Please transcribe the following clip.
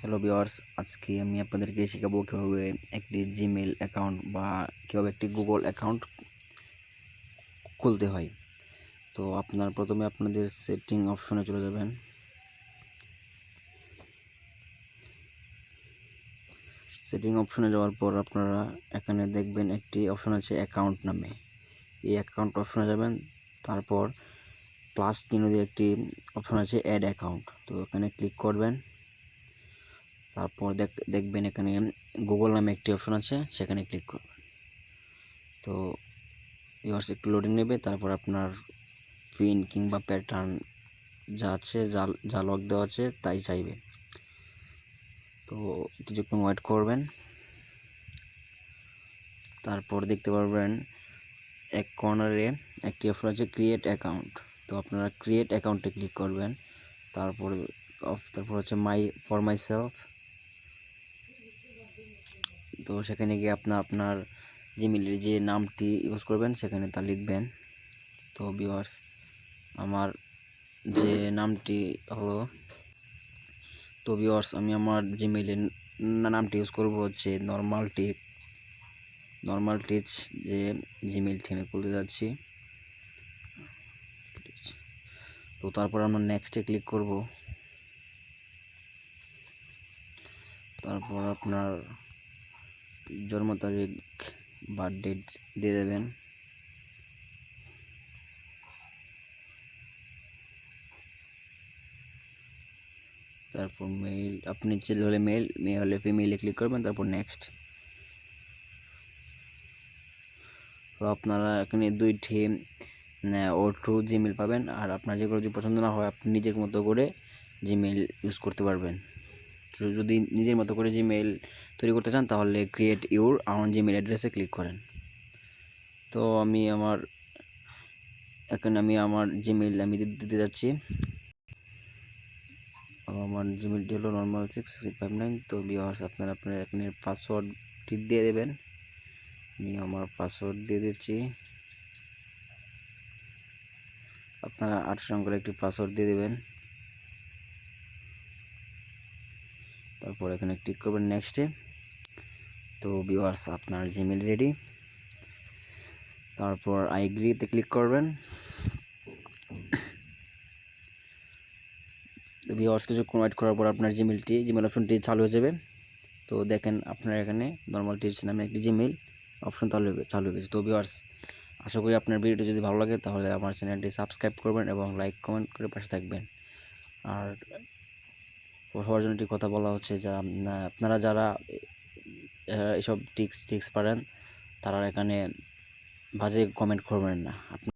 Hello viewers, আজকে আমি আপনাদেরকে শেখাবো কীভাবে একটি জিমেল অ্যাকাউন্ট বা কীভাবে একটি গুগল অ্যাকাউন্ট খুলতে হয়। তো প্রথমে আপনাদের সেটিং অপশনে চলে যাবেন। সেটিং অপশনে যাওয়ার পর আপনারা এখানে দেখবেন একটি অপশন আছে অ্যাকাউন্ট নামে। এই অ্যাকাউন্ট অপশনে যাবেন, তারপর প্লাস চিহ্ন দিয়ে একটি অপশন আছে অ্যাড অ্যাকাউন্ট, তো এখানে ক্লিক করবেন। তারপর দেখবেন এখানে গুগল নামে একটি অপশন আছে, সেখানে ক্লিক করবেন। তো ভিউয়ার্স একটু লোডিং নেবে, তারপর আপনার পিন কিংবা প্যাটার্ন যা আছে, যা লক দেওয়া আছে তাই চাইবে। তো কিছুক্ষণ ওয়েট করবেন, তারপর দেখতে পারবেন এক কর্নারে একটি অপশন আছে ক্রিয়েট অ্যাকাউন্ট। তো আপনারা ক্রিয়েট অ্যাকাউন্টে ক্লিক করবেন। তারপর হচ্ছে ফর মাই সেলফ। তো সেখানে গিয়ে আপনার জিমেলের যে নামটি ইউজ করবেন সেখানে তা লিখবেন। তো ভিউয়ার্স, আমার যে নামটি হলো, আমি আমার জিমেইলের নামটি ইউজ করব হচ্ছে নর্মাল টিচ যে জিমেইলটি আমি খুলতে যাচ্ছি। তো তারপর আমরা নেক্সটে ক্লিক করব। তারপর আপনার জন্ম তারিখ, বার্থডে দিয়ে দেবেন। তারপর মেল, আপনি ছেলে হলে মেল, মেয়ে হলে ফিমেলে ক্লিক করবেন, তারপর নেক্সট। তো আপনারা এখানে দুইটি ট্রু জিমেল পাবেন, আর আপনার যেগুলো যদি পছন্দ না হয় আপনি নিজের মতো করে জিমেল ইউজ করতে পারবেন। তো যদি নিজের মতো করে জিমেল তৈরি করতে চান তাহলে ক্রিয়েট ইউর আউন জিমেল অ্যাড্রেসে ক্লিক করেন। তো আমি আমার জিমেল দিতে যাচ্ছি। আমার জিমেলটি হলো normal6659। তো ভিউয়ার্স, আপনারা এখানে পাসওয়ার্ডটি দিয়ে দেবেন। আমি আমার পাসওয়ার্ড দিয়ে দিচ্ছি। আপনারা 8 সংখ্যার একটি পাসওয়ার্ড দিয়ে দেবেন। তারপর এখানে ক্লিক করবেন নেক্সটে। তো ভিউয়ার্স, আপনার জিমেল রেডি। তারপর আই এগ্রিতে ক্লিক করবেন। তো ভিউয়ার্স, কিছুক্ষণ ওয়েট করার পর আপনার জিমেল অপশনটি চালু হয়ে যাবে। তো দেখেন আপনার এখানে নর্মাল টিপস নামে একটি জিমেল অপশন চালু হয়ে গেছে। তো ভিউয়ার্স, আশা করি আপনার ভিডিওটি যদি ভালো লাগে তাহলে আমার চ্যানেলটি সাবস্ক্রাইব করবেন এবং লাইক কমেন্ট করে পাশে থাকবেন। আর সবার জন্য একটি কথা বলা হচ্ছে, আপনারা যারা এসব টিক্স পারেন তারা এখানে বাজে কমেন্ট করবেন না।